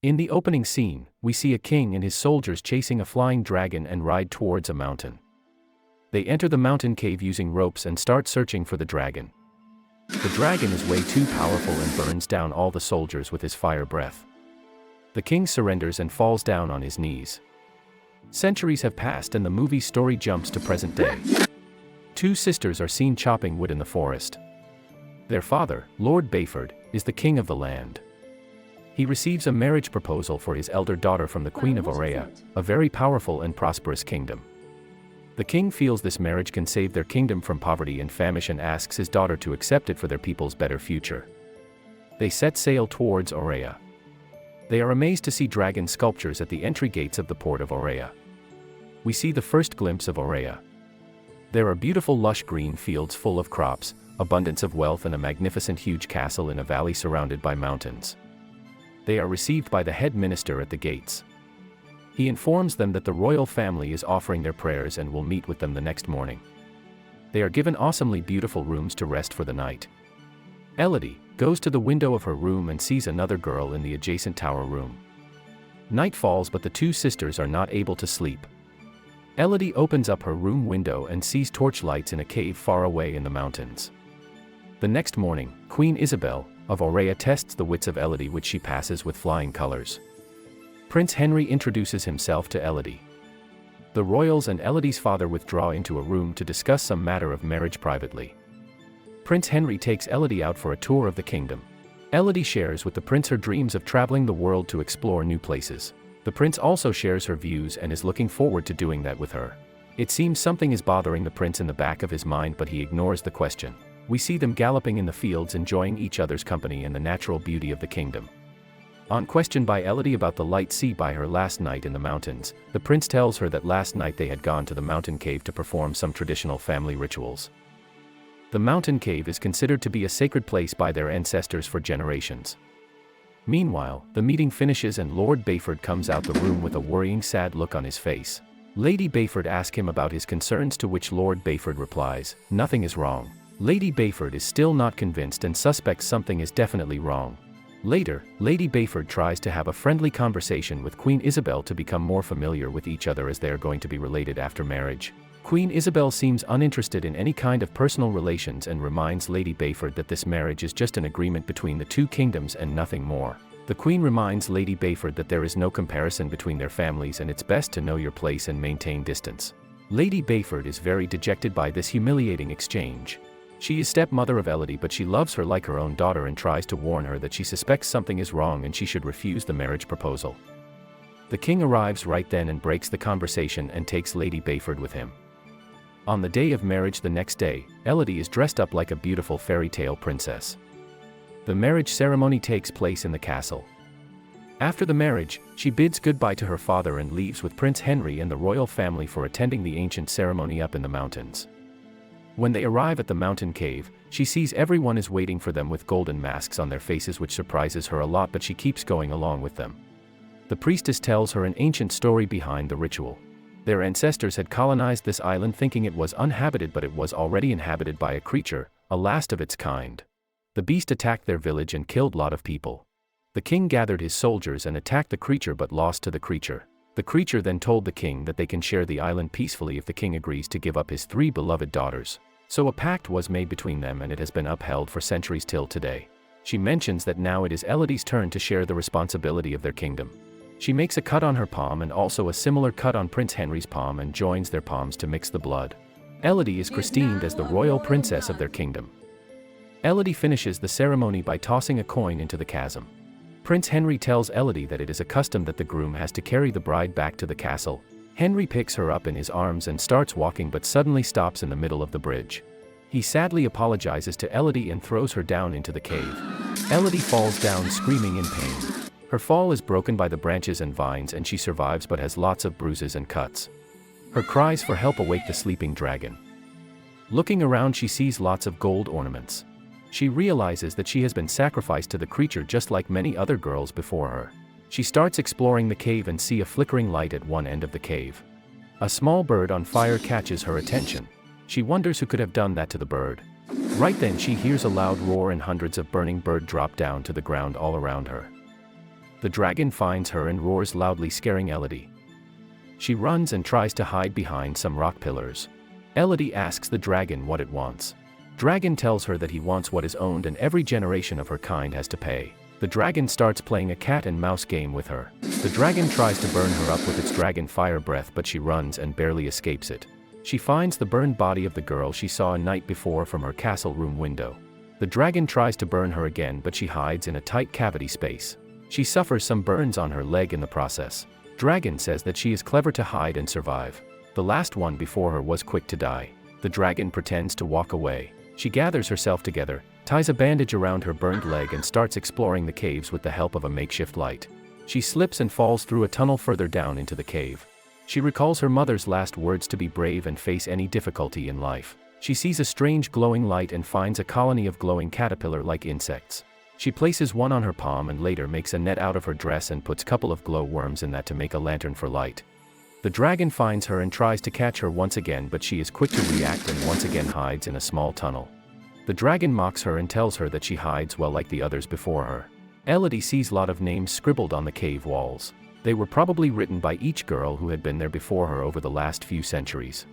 In the opening scene, we see a king and his soldiers chasing a flying dragon and ride towards a mountain. They enter the mountain cave using ropes and start searching for the dragon. The dragon is way too powerful and burns down all the soldiers with his fire breath. The king surrenders and falls down on his knees. Centuries have passed and the movie's story jumps to present day. Two sisters are seen chopping wood in the forest. Their father, Lord Bayford, is the king of the land. He receives a marriage proposal for his elder daughter from the Queen of Aurea, a very powerful and prosperous kingdom. The king feels this marriage can save their kingdom from poverty and famine and asks his daughter to accept it for their people's better future. They set sail towards Aurea. They are amazed to see dragon sculptures at the entry gates of the port of Aurea. We see the first glimpse of Aurea. There are beautiful lush green fields full of crops, abundance of wealth and a magnificent huge castle in a valley surrounded by mountains. They are received by the head minister at the gates. He informs them that the royal family is offering their prayers and will meet with them the next morning. They are given awesomely beautiful rooms to rest for the night. Elodie goes to the window of her room and sees another girl in the adjacent tower room. Night falls but the two sisters are not able to sleep. Elodie opens up her room window and sees torchlights in a cave far away in the mountains. The next morning, Queen Isabel of Aurea tests the wits of Elodie, which she passes with flying colors. Prince Henry introduces himself to Elodie. The royals and Elodie's father withdraw into a room to discuss some matter of marriage privately. Prince Henry takes Elodie out for a tour of the kingdom. Elodie shares with the prince her dreams of traveling the world to explore new places. The prince also shares her views and is looking forward to doing that with her. It seems something is bothering the prince in the back of his mind, but he ignores the question. We see them galloping in the fields, enjoying each other's company and the natural beauty of the kingdom. On question by Elodie about the light seen by her last night in the mountains, the prince tells her that last night they had gone to the mountain cave to perform some traditional family rituals. The mountain cave is considered to be a sacred place by their ancestors for generations. Meanwhile, the meeting finishes and Lord Bayford comes out the room with a worrying, sad look on his face. Lady Bayford asks him about his concerns, to which Lord Bayford replies, "Nothing is wrong." Lady Bayford is still not convinced and suspects something is definitely wrong. Later, Lady Bayford tries to have a friendly conversation with Queen Isabel to become more familiar with each other, as they are going to be related after marriage. Queen Isabel seems uninterested in any kind of personal relations and reminds Lady Bayford that this marriage is just an agreement between the two kingdoms and nothing more. The Queen reminds Lady Bayford that there is no comparison between their families and it's best to know your place and maintain distance. Lady Bayford is very dejected by this humiliating exchange. She is stepmother of Elodie, but she loves her like her own daughter and tries to warn her that she suspects something is wrong and she should refuse the marriage proposal. The king arrives right then and breaks the conversation and takes Lady Bayford with him. On the day of marriage the next day, Elodie is dressed up like a beautiful fairy tale princess. The marriage ceremony takes place in the castle. After the marriage, she bids goodbye to her father and leaves with Prince Henry and the royal family for attending the ancient ceremony up in the mountains. When they arrive at the mountain cave, she sees everyone is waiting for them with golden masks on their faces, which surprises her a lot, but she keeps going along with them. The priestess tells her an ancient story behind the ritual. Their ancestors had colonized this island thinking it was uninhabited, but it was already inhabited by a creature, a last of its kind. The beast attacked their village and killed a lot of people. The king gathered his soldiers and attacked the creature, but lost to the creature. The creature then told the king that they can share the island peacefully if the king agrees to give up his 3 beloved daughters. So a pact was made between them and it has been upheld for centuries till today. She mentions that now it is Elodie's turn to share the responsibility of their kingdom. She makes a cut on her palm and also a similar cut on Prince Henry's palm and joins their palms to mix the blood. Elodie is christened as the royal princess of their kingdom. Elodie finishes the ceremony by tossing a coin into the chasm. Prince Henry tells Elodie that it is a custom that the groom has to carry the bride back to the castle. Henry picks her up in his arms and starts walking, but suddenly stops in the middle of the bridge. He sadly apologizes to Elodie and throws her down into the cave. Elodie falls down screaming in pain. Her fall is broken by the branches and vines and she survives but has lots of bruises and cuts. Her cries for help awake the sleeping dragon. Looking around, she sees lots of gold ornaments. She realizes that she has been sacrificed to the creature just like many other girls before her. She starts exploring the cave and sees a flickering light at one end of the cave. A small bird on fire catches her attention. She wonders who could have done that to the bird. Right then she hears a loud roar and hundreds of burning birds drop down to the ground all around her. The dragon finds her and roars loudly, scaring Elodie. She runs and tries to hide behind some rock pillars. Elodie asks the dragon what it wants. Dragon tells her that he wants what is owned and every generation of her kind has to pay. The dragon starts playing a cat and mouse game with her. The dragon tries to burn her up with its dragon fire breath, but she runs and barely escapes it. She finds the burned body of the girl she saw a night before from her castle room window. The dragon tries to burn her again, but she hides in a tight cavity space. She suffers some burns on her leg in the process. Dragon says that she is clever to hide and survive. The last one before her was quick to die. The dragon pretends to walk away. She gathers herself together, ties a bandage around her burned leg and starts exploring the caves with the help of a makeshift light. She slips and falls through a tunnel further down into the cave. She recalls her mother's last words to be brave and face any difficulty in life. She sees a strange glowing light and finds a colony of glowing caterpillar-like insects. She places one on her palm and later makes a net out of her dress and puts a couple of glow worms in that to make a lantern for light. The dragon finds her and tries to catch her once again, but she is quick to react and once again hides in a small tunnel. The dragon mocks her and tells her that she hides well like the others before her. Elodie sees a lot of names scribbled on the cave walls. They were probably written by each girl who had been there before her over the last few centuries.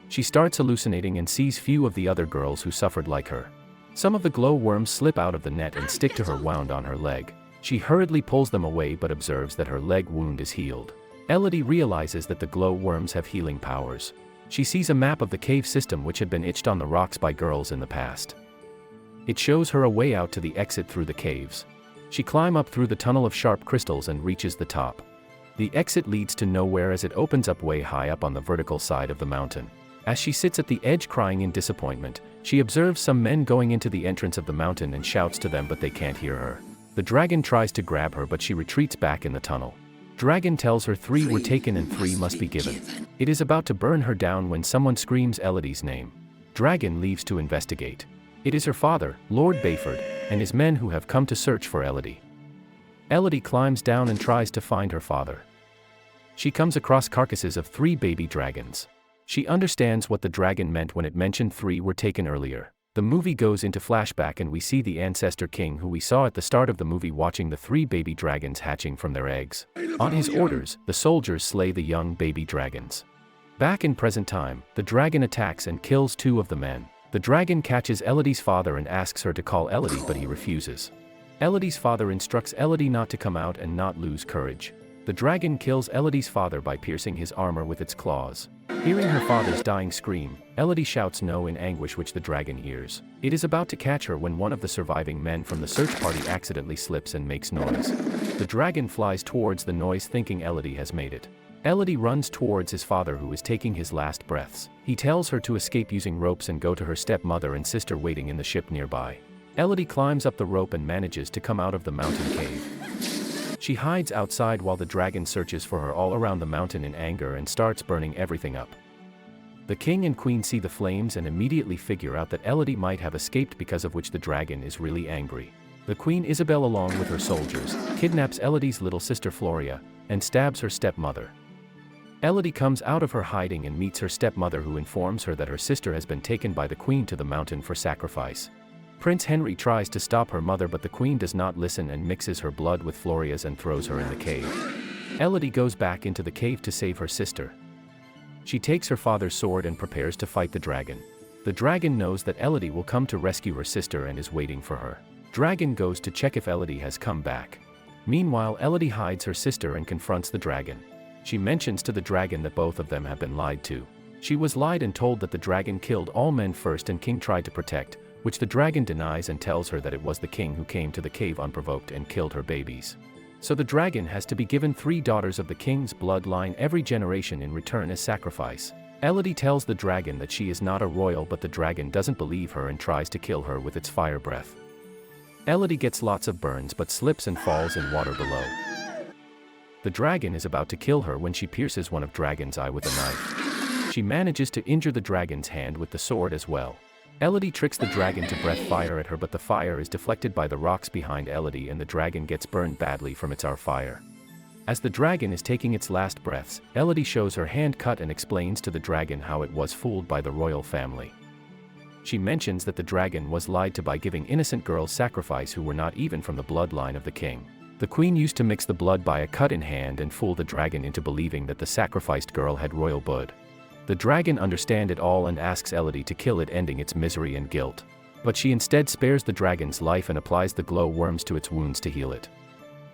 She starts hallucinating and sees few of the other girls who suffered like her. Some of the glow worms slip out of the net and stick to her wound on her leg. She hurriedly pulls them away but observes that her leg wound is healed. Elodie realizes that the glow worms have healing powers. She sees a map of the cave system which had been etched on the rocks by girls in the past. It shows her a way out to the exit through the caves. She climbs up through the tunnel of sharp crystals and reaches the top. The exit leads to nowhere as it opens up way high up on the vertical side of the mountain. As she sits at the edge crying in disappointment, she observes some men going into the entrance of the mountain and shouts to them, but they can't hear her. The dragon tries to grab her, but she retreats back in the tunnel. Dragon tells her 3 were taken and 3 must be given. It is about to burn her down when someone screams Elodie's name. Dragon leaves to investigate. It is her father, Lord Bayford, and his men who have come to search for Elodie. Elodie climbs down and tries to find her father. She comes across carcasses of 3 baby dragons. She understands what the dragon meant when it mentioned 3 were taken earlier. The movie goes into flashback and we see the ancestor king who we saw at the start of the movie watching the 3 baby dragons hatching from their eggs. On his orders, the soldiers slay the young baby dragons. Back in present time, the dragon attacks and kills 2 of the men. The dragon catches Elodie's father and asks her to call Elodie, but he refuses. Elodie's father instructs Elodie not to come out and not lose courage. The dragon kills Elodie's father by piercing his armor with its claws. Hearing her father's dying scream, Elodie shouts no in anguish, which the dragon hears. It is about to catch her when one of the surviving men from the search party accidentally slips and makes noise. The dragon flies towards the noise thinking Elodie has made it. Elodie runs towards his father who is taking his last breaths. He tells her to escape using ropes and go to her stepmother and sister waiting in the ship nearby. Elodie climbs up the rope and manages to come out of the mountain cave. She hides outside while the dragon searches for her all around the mountain in anger and starts burning everything up. The king and queen see the flames and immediately figure out that Elodie might have escaped, because of which the dragon is really angry. The queen Isabel, along with her soldiers, kidnaps Elodie's little sister Floria and stabs her stepmother. Elodie comes out of her hiding and meets her stepmother, who informs her that her sister has been taken by the queen to the mountain for sacrifice. Prince Henry tries to stop her mother, but the queen does not listen and mixes her blood with Floria's and throws her in the cave. Elodie goes back into the cave to save her sister. She takes her father's sword and prepares to fight the dragon. The dragon knows that Elodie will come to rescue her sister and is waiting for her. Dragon goes to check if Elodie has come back. Meanwhile, Elodie hides her sister and confronts the dragon. She mentions to the dragon that both of them have been lied to. She was lied and told that the dragon killed all men first and king tried to protect, which the dragon denies and tells her that it was the king who came to the cave unprovoked and killed her babies. So the dragon has to be given 3 daughters of the king's bloodline every generation in return as sacrifice. Elodie tells the dragon that she is not a royal, but the dragon doesn't believe her and tries to kill her with its fire breath. Elodie gets lots of burns but slips and falls in water below. The dragon is about to kill her when she pierces one of dragon's eye with a knife. She manages to injure the dragon's hand with the sword as well. Elodie tricks the dragon to breath fire at her, but the fire is deflected by the rocks behind Elodie and the dragon gets burned badly from its fire. As the dragon is taking its last breaths, Elodie shows her hand cut and explains to the dragon how it was fooled by the royal family. She mentions that the dragon was lied to by giving innocent girls sacrifice who were not even from the bloodline of the king. The queen used to mix the blood by a cut in hand and fool the dragon into believing that the sacrificed girl had royal blood. The dragon understands it all and asks Elodie to kill it, ending its misery and guilt. But she instead spares the dragon's life and applies the glow worms to its wounds to heal it.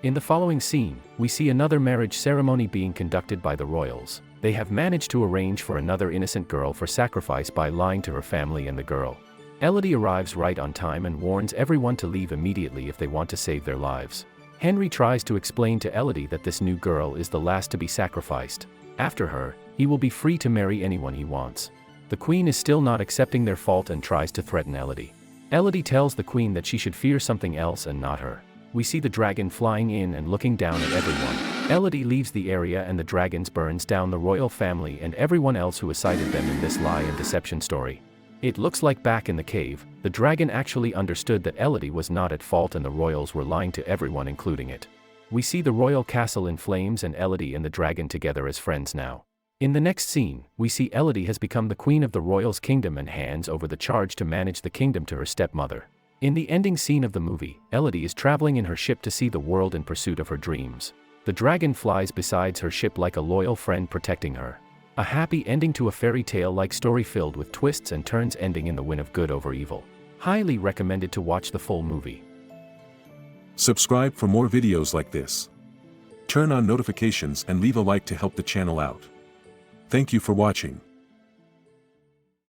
In the following scene, we see another marriage ceremony being conducted by the royals. They have managed to arrange for another innocent girl for sacrifice by lying to her family and the girl. Elodie arrives right on time and warns everyone to leave immediately if they want to save their lives. Henry tries to explain to Elodie that this new girl is the last to be sacrificed. After her, he will be free to marry anyone he wants. The queen is still not accepting their fault and tries to threaten Elodie. Elodie tells the queen that she should fear something else and not her. We see the dragon flying in and looking down at everyone. Elodie leaves the area and the dragons burns down the royal family and everyone else who assisted them in this lie and deception story. It looks like back in the cave, the dragon actually understood that Elodie was not at fault and the royals were lying to everyone including it. We see the royal castle in flames and Elodie and the dragon together as friends now. In the next scene, we see Elodie has become the queen of the royals' kingdom and hands over the charge to manage the kingdom to her stepmother. In the ending scene of the movie, Elodie is traveling in her ship to see the world in pursuit of her dreams. The dragon flies beside her ship like a loyal friend protecting her. A happy ending to a fairy tale-like story filled with twists and turns ending in the win of good over evil. Highly recommended to watch the full movie. Subscribe for more videos like this. Turn on notifications and leave a like to help the channel out. Thank you for watching.